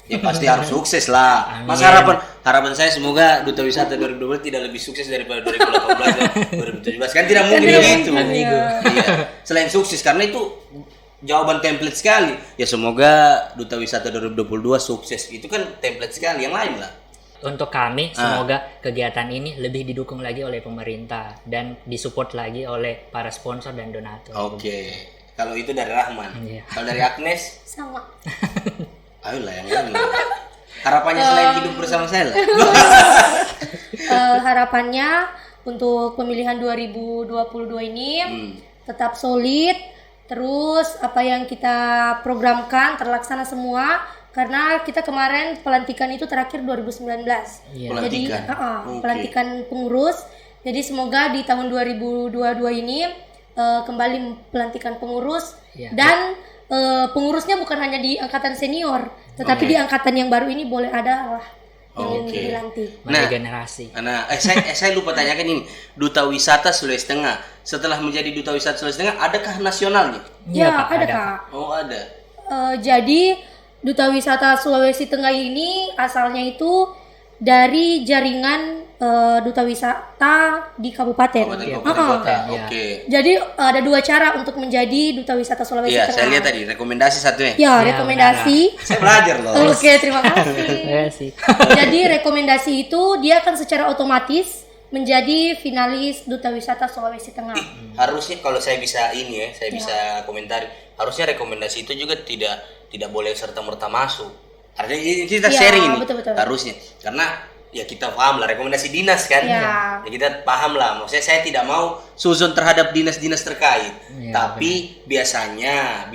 Ya pasti harus sukses lah. Mas harapan saya semoga Duta Wisata 2020 tidak lebih sukses daripada 2018 dan 2017. Kan tidak mungkin begitu. Iya. Selain sukses karena itu jawaban template sekali. Ya semoga Duta Wisata 2022 sukses. Itu kan template sekali, yang lain lah. Untuk kami, semoga kegiatan ini lebih didukung lagi oleh pemerintah dan disupport lagi oleh para sponsor dan donatur. Oke. Kalau itu dari Rahman. Iya. Kalau dari Agnes, Sama. ayolah yang lain lah. Harapannya selain hidup bersama saya lah. Harapannya untuk pemilihan 2022 ini tetap solid, terus apa yang kita programkan terlaksana semua, karena kita kemarin pelantikan itu terakhir 2019. Iya. Jadi Pelantikan. pelantikan pengurus. Jadi semoga di tahun 2022 ini kembali pelantikan pengurus. Iya. Dan pengurusnya bukan hanya di angkatan senior, tetapi di angkatan yang baru ini boleh ada lah yang dilantik. Multi generasi. Nah, saya lupa tanyakan ini. Duta Wisata Sulawesi Tengah. Setelah menjadi Duta Wisata Sulawesi Tengah, adakah nasionalnya? Ya, Kak, ada ada. Kak. Oh, ada. Jadi Duta Wisata Sulawesi Tengah ini asalnya itu dari jaringan Duta Wisata di kabupaten. Kabupaten kota. Iya. Oke. Jadi ada dua cara untuk menjadi Duta Wisata Sulawesi Iya, Tengah. saya lihat tadi rekomendasi satunya. Ya, Ya, rekomendasi. Saya belajar loh. Oke, terima kasih. Iya sih. Jadi rekomendasi itu dia akan secara otomatis menjadi finalis Duta Wisata Sulawesi Tengah. Harusnya kalau saya bisa ini ya, saya bisa komentari. Harusnya rekomendasi itu juga tidak boleh serta merta masuk. Artinya ini kita Iya, sharing ini. betul. Harusnya karena ya kita paham lah rekomendasi dinas kan. Iya. Ya kita paham lah. Maksudnya saya tidak mau suzon terhadap dinas-dinas terkait. Iya, Tapi biasanya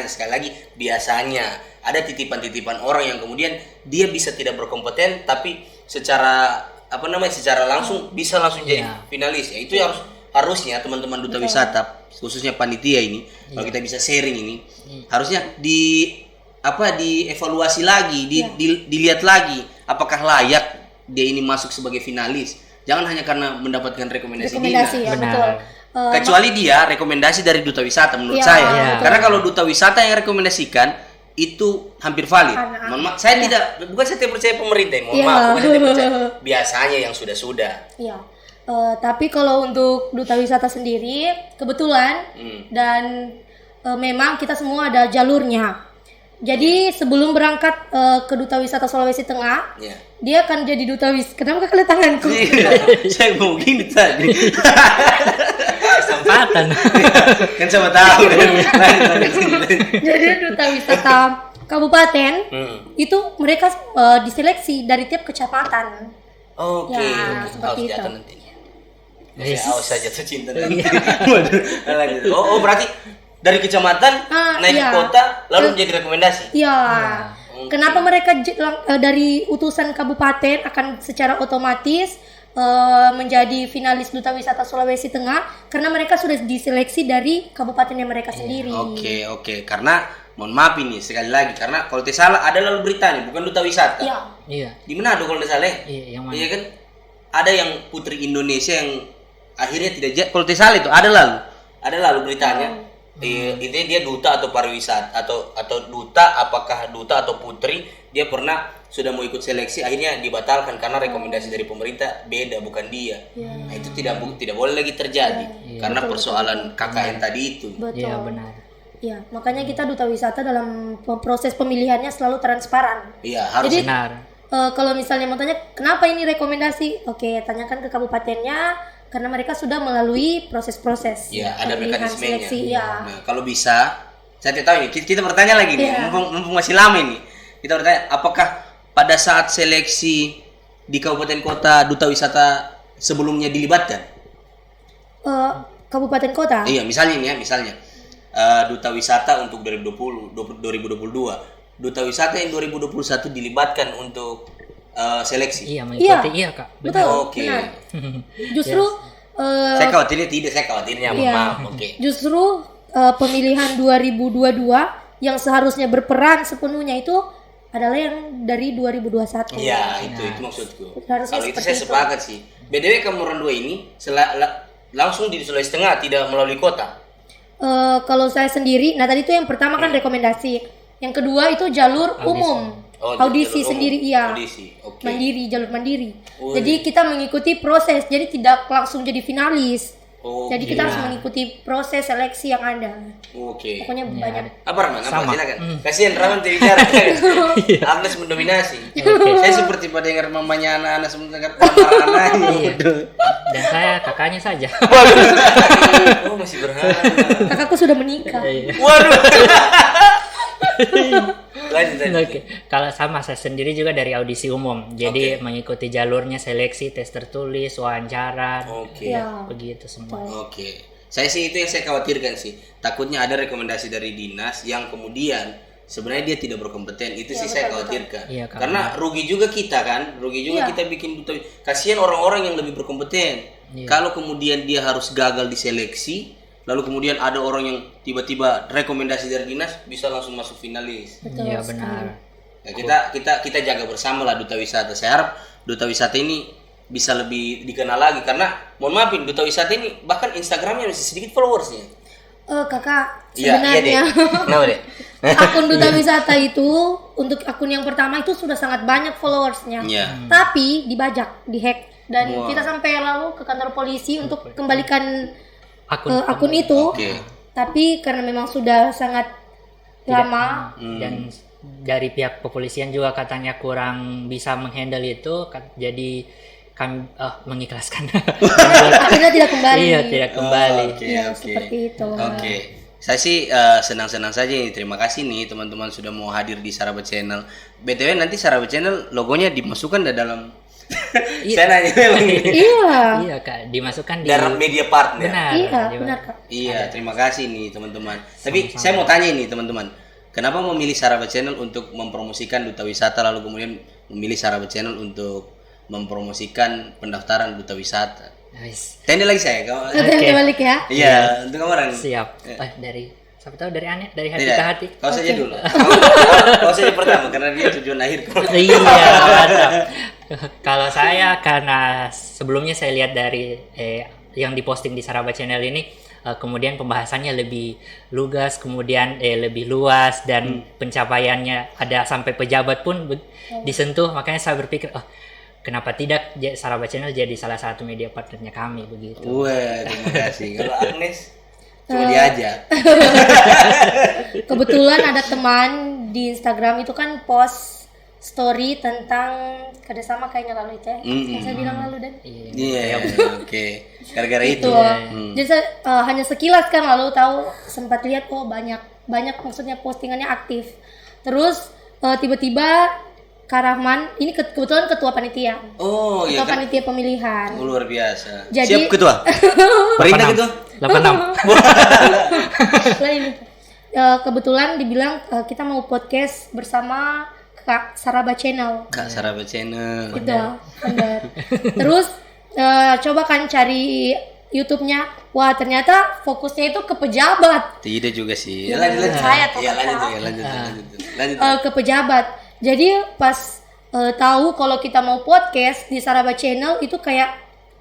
sekali lagi biasanya ada titipan-titipan orang yang kemudian dia bisa tidak berkompeten tapi secara secara langsung bisa langsung jadi finalis. Ya itu harusnya teman-teman Duta Wisata khususnya panitia ini kalau kita bisa sharing ini harusnya dievaluasi lagi, dilihat lagi apakah layak dia ini masuk sebagai finalis. Jangan hanya karena mendapatkan rekomendasi dinas. Ya, Benar. betul. Kecuali dia rekomendasi dari Duta Wisata menurut Iya, saya. betul. Karena kalau Duta Wisata yang rekomendasikan itu hampir valid. Mohon maaf, saya bukan saya tidak percaya pemerintah, mohon maaf, bukan saya tidak percaya. Biasanya yang sudah. Iya. Tapi kalau untuk Duta Wisata sendiri kebetulan dan memang kita semua ada jalurnya. Jadi sebelum berangkat ke Duta Wisata Sulawesi Tengah, dia akan jadi Duta Wisata. Kenapa kak lihat tanganku? Saya mau gini tadi. Kesempatan. Kan sama tahu. Jadi Duta Wisata Kabupaten itu mereka diseleksi dari tiap kecamatan. Oke. Ya, seperti itu. Nanti. Yes. Awas saja jatuh cinta nanti. Oh, berarti dari kecamatan naik ke kota lalu menjadi rekomendasi. Iya. Kenapa mereka dari utusan kabupaten akan secara otomatis menjadi finalis Duta Wisata Sulawesi Tengah? Karena mereka sudah diseleksi dari kabupatennya mereka sendiri. Oke. Karena mohon maaf ini sekali lagi karena kalau tidak salah ada lalu beritanya bukan Duta Wisata. Iya. Di Manado kalau tidak salah. Iya, yang mana? Iya kan? Ada yang Putri Indonesia yang akhirnya tidak jadi. Kalau tidak salah itu ada lalu beritanya. Intinya dia duta atau pariwisata atau duta, apakah duta atau putri, dia pernah sudah mau ikut seleksi akhirnya dibatalkan karena rekomendasi dari pemerintah beda bukan dia. Nah itu tidak boleh lagi terjadi karena persoalan KKN tadi itu. Betul. Iya, benar. Ya, makanya kita Duta Wisata dalam proses pemilihannya selalu transparan. Iya harus. Jadi Benar. kalau misalnya mau tanya kenapa ini rekomendasi, oke tanyakan ke kabupatennya karena mereka sudah melalui proses-proses. Ya ada pemilihan mekanismenya. seleksi, ya. Nah kalau bisa, saya tidak tahu ini. Kita bertanya lagi nih, mumpung masih lama ini. Kita bertanya, apakah pada saat seleksi di kabupaten kota Duta Wisata sebelumnya dilibatkan? Kabupaten kota? Iya, misalnya nih ya, Duta Wisata untuk 2022, Duta Wisata yang 2021 dilibatkan untuk seleksi. Iya, mengikuti Kak. Betul. Oke. Benar. Justru Saya khawatirnya maaf. Oke. Justru pemilihan 2022 yang seharusnya berperan sepenuhnya itu adalah yang dari 2021. Iya, itu maksudku. Harusnya Kalau itu seperti saya sepakat sih. BDW kamu orang dua ini langsung di Sulawesi Tengah tidak melalui kota. Kalau saya sendiri, nah tadi itu yang pertama kan rekomendasi. Yang kedua itu jalur umum. Audisi jalur umum. sendiri, iya. Audisi, oke. Mandiri, jalur mandiri. Wih. Jadi kita mengikuti proses, jadi tidak langsung jadi finalis. Oh, Jadi kita harus mengikuti proses seleksi yang ada. Oke. Pokoknya banyak. Apa Rahman? Apa? Sama. Silakan. Kasihan Rahman tidak bicara. Agnes mendominasi. Saya seperti pada dengar mamanya anak-anak sebentar marah anaknya. Iya. Dan saya kakaknya saja. Oh, masih berharap. Kakakku sudah menikah. Waduh. Lanjut. Oke, kalau sama saya sendiri juga dari audisi umum. Jadi mengikuti jalurnya seleksi, tes tertulis, wawancara, Oke. Ya. begitu semua. Oke. Saya sih itu yang saya khawatirkan sih. Takutnya ada rekomendasi dari dinas yang kemudian sebenarnya dia tidak berkompeten. Itu sih saya khawatirkan. Iya, Karena rugi juga kita kan. Rugi juga kita bikin duta. Kasihan orang-orang yang lebih berkompeten. Kalau kemudian dia harus gagal di seleksi, lalu kemudian ada orang yang tiba-tiba rekomendasi dari dinas bisa langsung masuk finalis. Iya benar. Ya, kita jaga bersama lah duta wisata. Saya harap duta wisata ini bisa lebih dikenal lagi karena mohon maafin duta wisata ini bahkan Instagramnya masih sedikit followersnya. Kakak, Iya sebenarnya deh. Kenapa deh? akun duta wisata itu untuk akun yang pertama itu sudah sangat banyak followersnya. Iya. Tapi dibajak, dihack dan kita sampai lalu ke kantor polisi untuk kembalikan akun itu. Oke. Tapi karena memang sudah sangat lama, Dan dari pihak kepolisian juga katanya kurang bisa menghandle itu, jadi kami mengikhlaskan. akhirnya tidak kembali. Iya, tidak kembali. Oke. Seperti itu. Oke. Saya sih senang-senang saja nih. Terima kasih nih teman-teman sudah mau hadir di Saraba Channel. BTW nanti Saraba Channel logonya dimasukkan di dalam saya nanya memang ini. Iya. Iya Kak, dimasukkan di Dalam media partner. benar. Iya, benar Kak. Iya, terima kasih nih teman-teman. Tapi saya mau tanya nih teman-teman, kenapa memilih Saraba Channel untuk mempromosikan duta wisata lalu kemudian memilih Saraba Channel untuk mempromosikan pendaftaran duta wisata? Guys, Tanya lagi saya, kamu. Oke, balik ya. Iya, untuk kamu orang. siap. Dari siapa tahu dari aneh, dari hati Tidak, ke hati. kau saja dulu. Kau saja pertama karena dia tujuan akhir. Iya, mantap. Kalau saya karena sebelumnya saya lihat dari yang diposting di Saraba Channel ini, kemudian pembahasannya lebih lugas, kemudian lebih luas dan pencapaiannya ada sampai pejabat pun disentuh, makanya saya berpikir, kenapa tidak Saraba Channel jadi salah satu media partnernya kami begitu. Wah, terima kasih. Kalau Agnes cuma dia aja. Kebetulan ada teman di Instagram itu kan post story tentang kerjasama kayaknya lalu itu ya. Yang saya bilang lalu dan Iya, oke. Gara-gara itu. jadi saya hanya sekilas kan lalu tahu sempat lihat banyak maksudnya postingannya aktif. Terus tiba-tiba Kak Rahman ini kebetulan ketua panitia. Oh, iya Ketua kan. panitia pemilihan. Luar biasa. Jadi- Siap ketua. Perintah ketua. 86. Lain itu. Kebetulan dibilang kita mau podcast bersama Kak Saraba Channel. Kak Saraba Channel. Gitu, benar. Terus coba kan cari YouTube-nya. Wah, ternyata fokusnya itu ke pejabat. Tidak juga sih. Ya, Lanjut. saya tuh Iya, kan. lanjut. Ke pejabat. Jadi pas tahu kalau kita mau podcast di Saraba Channel itu kayak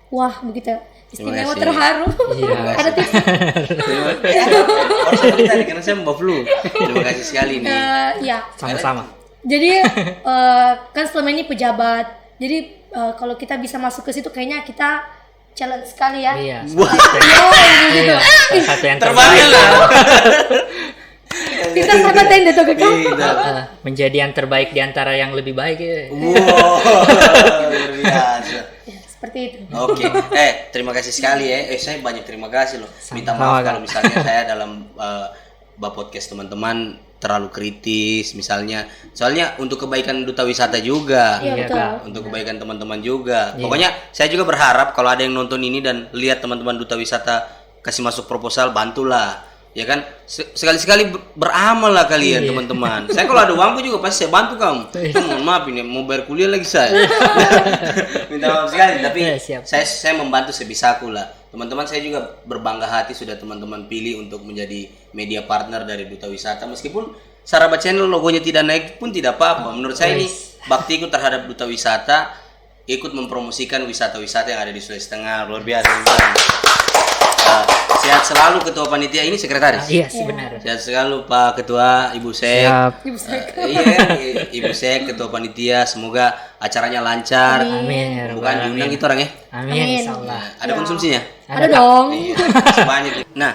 wah begitu istimewa, kasih. terharu. Ada tips. Terima kasih. Harus aku tadi karena saya mau flu. Terima kasih sekali nih. Ya. Sama-sama. Jadi kan selama ini pejabat. Jadi kalau kita bisa masuk ke situ kayaknya kita challenge sekali ya. Iya. Wah, Iya. Salah satu yang terbangnya lah. Kita sama tenda tuh ke kamu. menjadi yang terbaik di antara yang lebih baik ya. Wow, luar biasa. Ya, seperti itu. Oke, terima kasih sekali ya. Saya banyak terima kasih loh. Minta maaf kalau misalnya saya dalam podcast teman-teman terlalu kritis misalnya. Soalnya untuk kebaikan duta wisata juga. Iya, betul. Untuk kebaikan teman-teman juga. Pokoknya saya juga berharap kalau ada yang nonton ini dan lihat teman-teman duta wisata kasih masuk proposal, bantulah. Ya kan, sekali-sekali beramal lah kalian teman-teman. Saya kalau ada uang juga pasti saya bantu kamu. Mohon maaf ini mau bayar kuliah lagi saya. Minta maaf sekali, tapi saya membantu sebisaku lah. Teman-teman saya juga berbangga hati sudah teman-teman pilih untuk menjadi media partner dari Duta Wisata. Meskipun Saraba Channel logonya tidak naik pun tidak apa-apa. Menurut saya ini baktiku terhadap Duta Wisata, ikut mempromosikan wisata-wisata yang ada di Sulawesi Tengah. Luar biasa. Sehat selalu Ketua Panitia ini sekretaris. Iya, sebenarnya. Sehat selalu Pak Ketua, Ibu Sek. Siap. Iya, Ibu Sek, Ketua Panitia. Semoga acaranya lancar. Amin. Ya Bukan Rabbal diundang Alamin. itu orang ya. Amin, insyaallah. Ada konsumsinya? Ada dong. Iya, makasih banyak. Nah,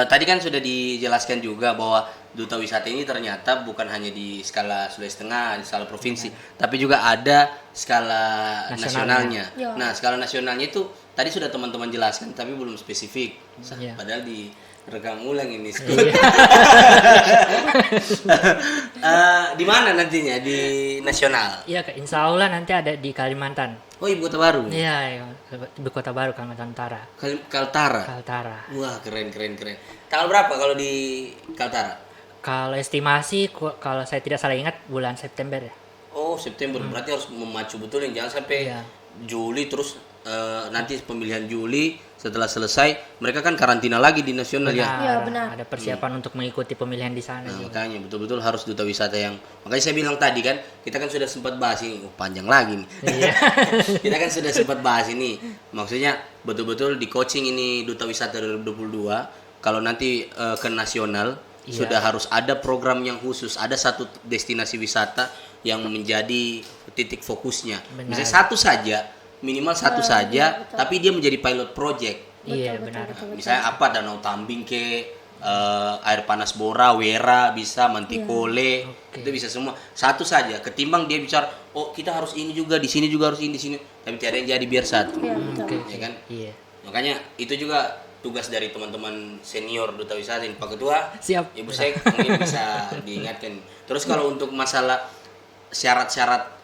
tadi kan sudah dijelaskan juga bahwa Duta Wisata ini ternyata bukan hanya di skala Sulawesi Tengah, di skala provinsi, tapi juga ada skala nasionalnya. Ya. Nah, skala nasionalnya itu tadi sudah teman-teman jelaskan, tapi belum spesifik. Iya. Padahal direkam ulang ini. Iya. Di mana nantinya di nasional? Iya, Kak. Insya Allah nanti ada di Kalimantan. Oh, Ibu Kota Baru. Iya, iya. Ibu Kota Baru Kalimantan Utara. Kaltara. Kaltara. Wah, keren. Tanggal berapa kalau di Kaltara? Kalau estimasi, kalau saya tidak salah ingat bulan September ya. Oh, September. Berarti harus memacu betul yang jangan sampai Iya. Juli terus nanti pemilihan Juli setelah selesai mereka kan karantina lagi di nasional ya. Iya, benar. Ada persiapan untuk mengikuti pemilihan di sana. Nah, juga. makanya betul-betul harus duta wisata yang makanya saya bilang tadi kan kita kan sudah sempat bahas ini. Oh, panjang lagi nih. Iya. Kita kan sudah sempat bahas ini. Maksudnya betul-betul di coaching ini duta wisata 2022 kalau nanti ke nasional Iya. sudah harus ada program yang khusus, ada satu destinasi wisata yang menjadi titik fokusnya. Benar. Misalnya satu saja, minimal satu saja, tapi dia menjadi pilot project. Iya, benar. Misalnya apa Danau Tambing ke air panas Bora, Wera bisa, Mantikole, Oke. itu bisa semua. Satu saja. Ketimbang dia bicara, oh kita harus ini juga, di sini juga harus ini, di sini. Tapi tiada yang jadi biar satu. Iya, betul. Oke, Ya kan? Iya. Makanya itu juga tugas dari teman-teman senior duta wisata ini. Pak Ketua, Siap. Ibu Sek mungkin bisa diingatkan. Terus kalau untuk masalah syarat-syarat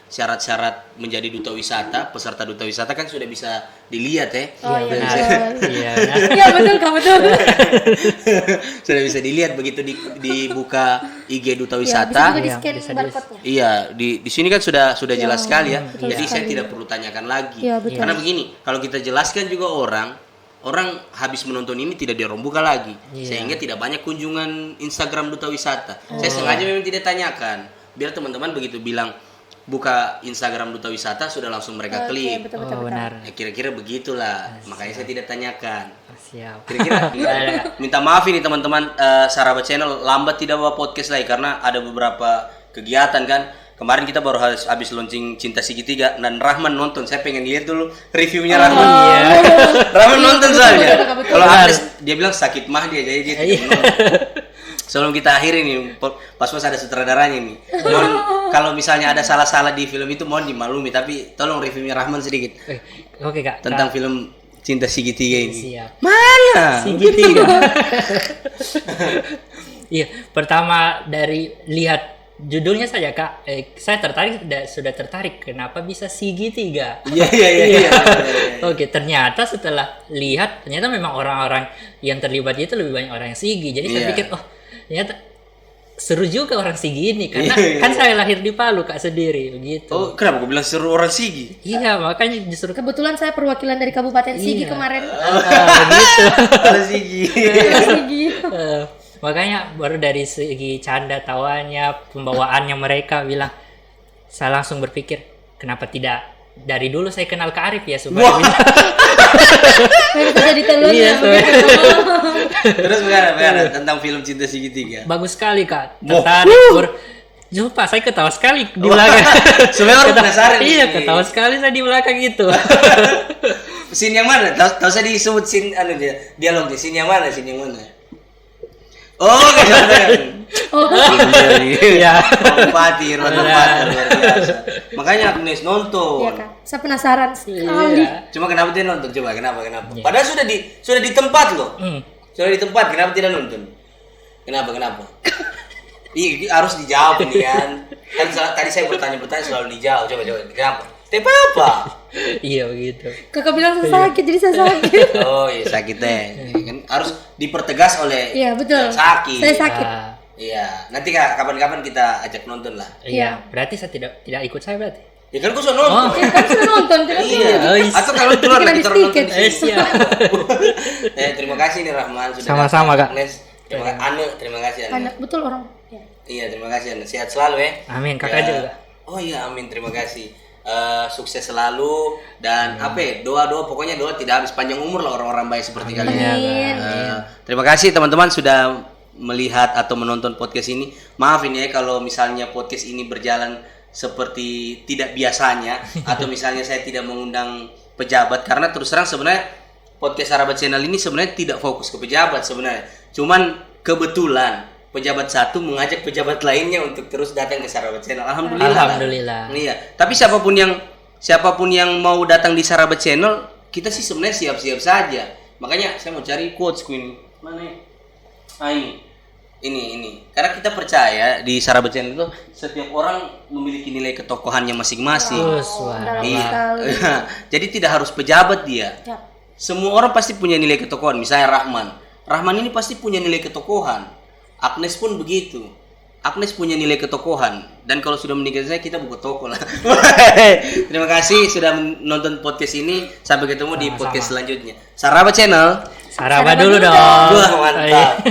syarat-syarat menjadi duta wisata, peserta duta wisata kan sudah bisa dilihat ya. Oh, iya, benar. betul. Iya, benar. Iya, betul, Kak, betul. Sudah bisa dilihat begitu dibuka IG duta Iya, bisa wisata. juga di Iya, scan bisa barcode-nya. Iya, di sini kan sudah jelas sekali ya. betul Jadi saya sekali. tidak perlu tanyakan lagi. Iya, betul. Karena begini, kalau kita jelaskan juga orang habis menonton ini tidak dirombuka lagi. Iya. Sehingga tidak banyak kunjungan Instagram duta wisata. Saya sengaja memang tidak tanyakan. Biar teman-teman begitu bilang buka Instagram duta wisata sudah langsung mereka Oke, klik. betul, betul, Oh, betul. benar. Ya, kira-kira begitulah. Makanya saya tidak tanyakan. Siap. Kira-kira minta maaf ini teman-teman Saraba Channel lambat tidak bawa podcast lagi karena ada beberapa kegiatan kan. Kemarin kita baru habis launching Cinta Segitiga dan Rahman nonton. Saya pengen lihat dulu reviewnya Rahman. Iya. Rahman nonton soalnya. betul. Kalau Agnes dia bilang sakit mah dia jadi dia tidak Iya. nonton. Sebelum kita akhiri nih, pas ada sutradaranya nih. Mohon kalau misalnya ada salah-salah di film itu mohon dimaklumi tapi tolong reviewnya Rahman sedikit Oke, Kak. tentang film Cinta Segitiga ini. Siap. Mana? Segitiga. Iya, pertama dari lihat judulnya saja Kak, saya sudah tertarik kenapa bisa segitiga. Iya. Oke, ternyata setelah lihat ternyata memang orang-orang yang terlibat itu lebih banyak orang yang Sigi. Jadi saya Iya. pikir oh ternyata seru juga orang Sigi ini karena Iya. kan saya lahir di Palu Kak sendiri begitu. Oh, kenapa gue bilang seru orang Sigi? Iya, makanya justru Kebetulan saya perwakilan dari Kabupaten Sigi Iya. kemarin. begitu. Orang Sigi. Sigi. Makanya baru dari segi canda tawanya, pembawaannya mereka bilang, saya langsung berpikir kenapa tidak dari dulu saya kenal Kak Arif ya supaya bisa. Saya bisa jadi telurnya. Iya, Terus bagaimana tentang film Cinta Segitiga? Bagus sekali Kak, Wah. tertarik. Jumpa saya ketawa sekali di belakang. Sebenarnya orang penasaran nih. Iya, ketawa sekali saya di belakang itu. Scene yang mana? Tahu saya disebut scene dialog di scene yang mana? Oh, kejadian. Iya. Bupati, Irwan Bupati luar biasa. Makanya Agnes nonton. Iya, Kak. Saya penasaran sekali. Iya. Cuma kenapa dia nonton? Coba kenapa? Padahal sudah di tempat loh. Sudah di tempat, kenapa tidak nonton? Kenapa? Ih, harus dijawab ini kan. Kan tadi saya bertanya selalu dijawab. Coba. Kenapa? Tapi apa? Iya begitu. Kakak bilang saya sakit, jadi saya sakit. Oh iya sakit deh. Kan harus dipertegas oleh Iya, betul. yang sakit. Saya sakit. Ah, Iya. Nanti kapan-kapan kita ajak nonton lah. iya. Berarti saya tidak ikut saya berarti. Ya kan gua sudah nonton. Kan sudah nonton, tidak Iya. Oh, iya. Atau kalau keluar Kita lagi habis kita nonton tiket. di sini. Siap. Terima kasih nih Rahman sudah Sama-sama, datang. Kak. Agnes, terima kasih Ane. Anak betul orang. Ya. Iya, terima kasih Ane. Sehat selalu ya. Amin, Kakak Ya. juga. Oh iya, amin. Terima kasih. sukses selalu dan doa pokoknya doa tidak habis, panjang umur lah orang-orang baik seperti kalian. Terima kasih teman-teman sudah melihat atau menonton podcast ini. Maaf ini ya kalau misalnya podcast ini berjalan seperti tidak biasanya atau misalnya saya tidak mengundang pejabat, karena terus terang sebenarnya podcast Sarabat Channel ini sebenarnya tidak fokus ke pejabat sebenarnya. Cuman kebetulan pejabat satu mengajak pejabat lainnya untuk terus datang ke Sarabat Channel. Alhamdulillah. Iya. Tapi siapapun yang mau datang di Sarabat Channel, kita sih sebenarnya siap-siap saja. Makanya saya mau cari quotes ini. Mana ya? Ini. Karena kita percaya di Sarabat Channel itu setiap orang memiliki nilai ketokohannya masing-masing. Iya. Jadi tidak harus pejabat dia. Semua orang pasti punya nilai ketokohan. Misalnya Rahman ini pasti punya nilai ketokohan. Agnes pun begitu. Agnes punya nilai ketokohan. Dan kalau sudah menikah saya, kita buka toko lah. Terima kasih sudah menonton podcast ini. Sampai ketemu di podcast selanjutnya. Sarabat Channel. Sarabat dulu dong. Wah, mantap.